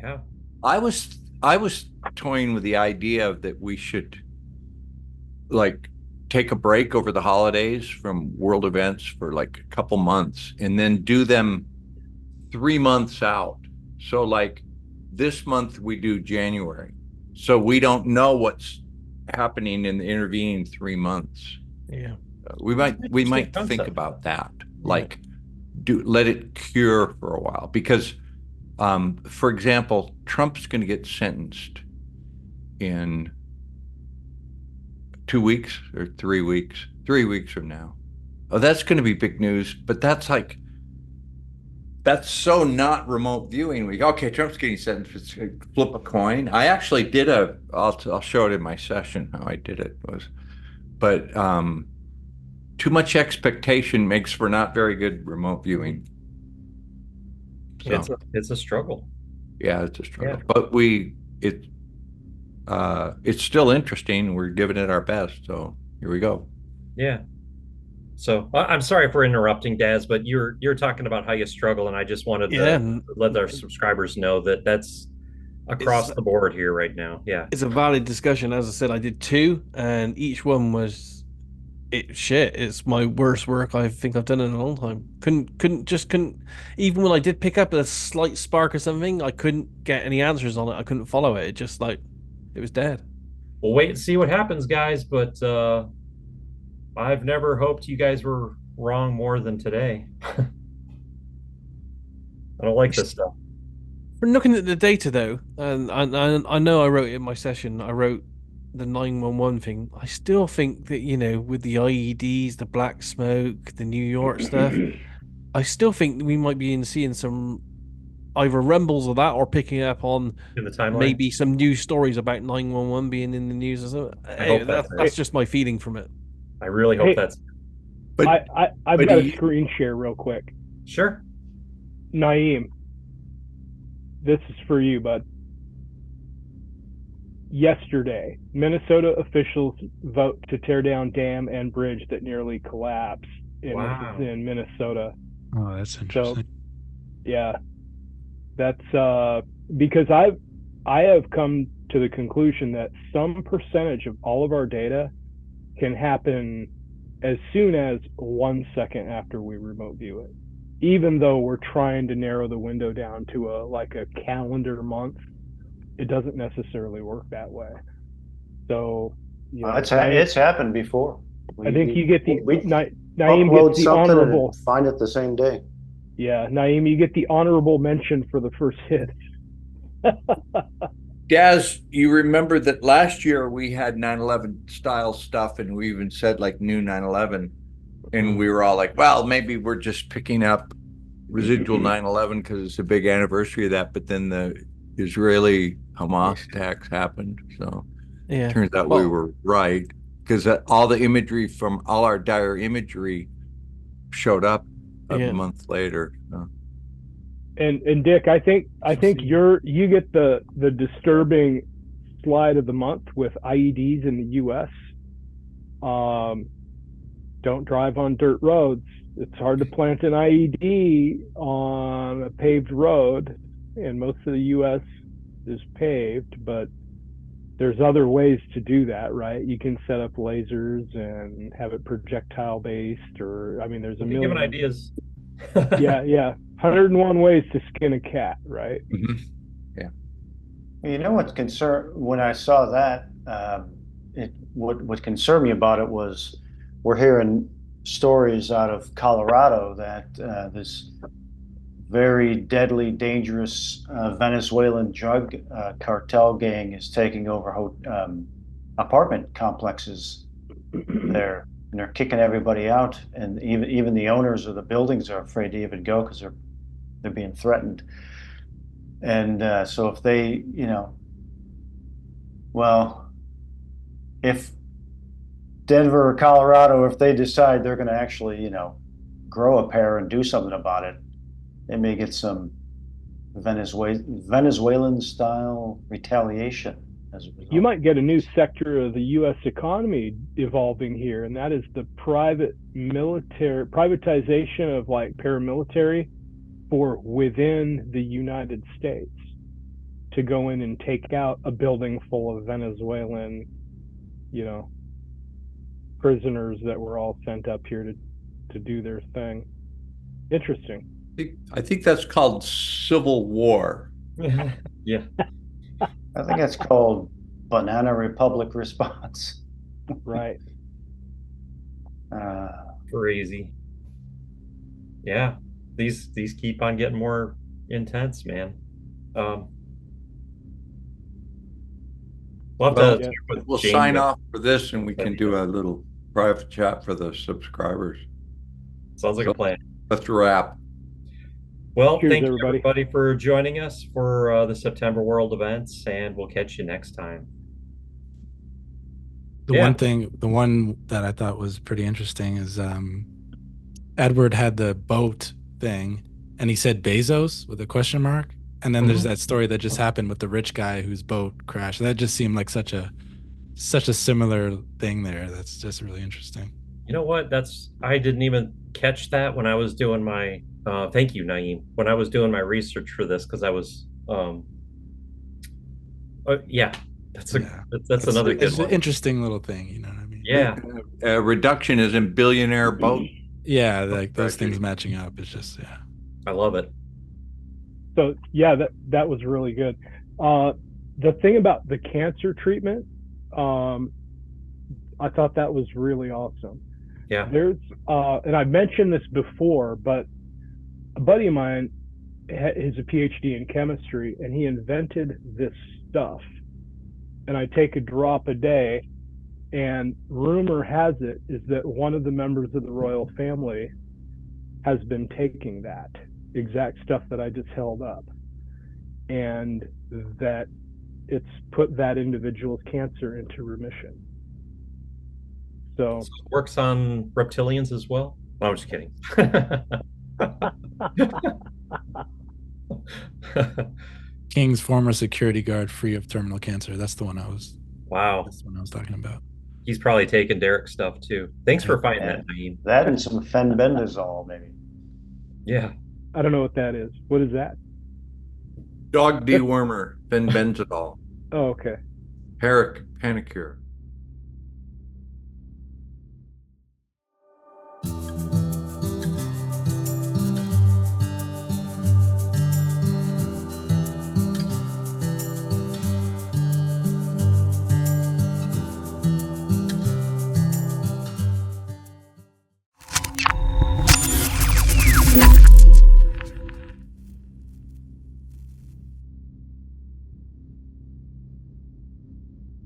Yeah. I was toying with the idea of that we should like take a break over the holidays from world events for like a couple months and then do them 3 months out. So like this month we do January. So we don't know what's happening in the intervening 3 months. Yeah. We It's might an we interesting might think concept. about that. Yeah. Like do let it cure for a while because for example, Trump's going to get sentenced in 2 weeks or 3 weeks, 3 weeks from now. Oh, that's going to be big news, but that's so not remote viewing week. Okay, Trump's getting sentenced. Flip a coin. I actually did I'll show it in my session how I did it was, but too much expectation makes for not very good remote viewing. It's So a struggle. yeah, it's a Yeah. struggle, but it's still interesting. We're giving it our best. So here we go. Yeah. So I'm sorry for interrupting, Daz, but you're talking about how you struggle, and I just wanted Yeah, to and let our subscribers know that that's it's across the board here right now. Yeah. it's a valid discussion. As I said, I did two, and each one was it shit. It's my worst work I think I've done in a long time. Couldn't. Even when I did pick up a slight spark or something, I couldn't get any answers on it. I couldn't follow it. It just like it was dead. We'll wait and see what happens, guys, but I've never hoped you guys were wrong more than today. I don't like this stuff. From looking at the data though, and I know I wrote it in my session. I wrote the 911 thing. I still think that with the IEDs, the black smoke, the New York stuff. I still think we might be seeing some either rumbles of that or picking up on In the timeline. maybe some news stories about 911 being in the news or something. I Hey, hope that's that's it. that's just my feeling from it. I really hope Hey, that's But I've but got a he, screen share real quick. sure. Naeem, this is for you, bud. Yesterday, Minnesota officials vote to tear down dam and bridge that nearly collapsed, and this is Wow. in Minnesota. Oh, that's So, interesting. yeah, that's because I have come to the conclusion that some percentage of all of our data can happen as soon as 1 second after we remote view it. Even though we're trying to narrow the window down to a calendar month, it doesn't necessarily work that way. So, It's happened before. I think you get the We Naeem upload gets the something and honorable. find it the same day. Yeah, Naeem, you get the honorable mention for the first hit. Daz, you remember that last year we had 9/11 style stuff, and we even said like new 9/11, and we were all like, well, maybe we're just picking up residual 9/11 because it's a big anniversary of that. But then the Israeli Hamas attacks happened, so Yeah. turns out we Well, were right because all the imagery from all our dire imagery showed up a yeah. month later. So. And Dick, I think you get the disturbing slide of the month with IEDs in the U.S. Um, don't drive on dirt roads. It's hard to plant an IED on a paved road, and most of the U.S. is paved, but there's other ways to do that, right? You can set up lasers and have it projectile based, or I mean, there's a We'll be given million. ideas. Yeah, 101 ways to skin a cat, right? Mhm. Yeah. You know what concern when I saw that, what concerned me about it was we're hearing stories out of Colorado that this very deadly, dangerous Venezuelan drug cartel gang is taking over apartment complexes there, and they're kicking everybody out, and even the owners of the buildings are afraid to even go because they're being threatened. And so if they, well, if Denver or Colorado, if they decide they're going to actually, grow a pair and do something about it, they may get some Venezuelan style retaliation as a You result. might get a new sector of the U.S. economy evolving here, and that is the privatization of like paramilitary for within the United States. to go in and take out a building full of Venezuelan, prisoners that were all sent up here to do their thing. Interesting. I think that's called civil war. Yeah. I think that's called Banana Republic response. Right. Crazy. Yeah. These keep on getting more intense, man. We'll have Well, to check with we'll Jamie. sign off for this and we can do a little private chat for the subscribers. Sounds like a plan. Let's wrap. Well, Cheers, thank you everybody. everybody for joining us for the September World events, and we'll catch you next time. The one that I thought was pretty interesting is Edward had the boat thing and he said Bezos with a question mark. And then there's that story that just happened with the rich guy whose boat crashed. That just seemed like such a similar thing there. That's just really interesting. You know what? I didn't even catch that when I was doing my thank you, Naeem. When I was doing my research for this, because I was that's another good It's one. an interesting little thing, you know what I mean? Yeah. Reduction is in billionaire boat. Yeah, like those things matching up is just I love it. So yeah, that was really good. The thing about the cancer treatment, I thought that was really awesome. Yeah. There's and I've mentioned this before, but a buddy of mine is a PhD in chemistry, and he invented this stuff. And I take a drop a day, and rumor has it is that one of the members of the royal family has been taking that exact stuff that I just held up, and that it's put that individual's cancer into remission. So it works on reptilians as well. No, I'm just kidding. King's former security guard free of terminal cancer. That's the one I was talking about. He's probably taking Derek's stuff too. Thanks for finding that, Naeem. That and some fenbendazole, maybe. Yeah. I don't know what that is. What is that? Dog dewormer, fenbendazole. Oh, okay. Panicure.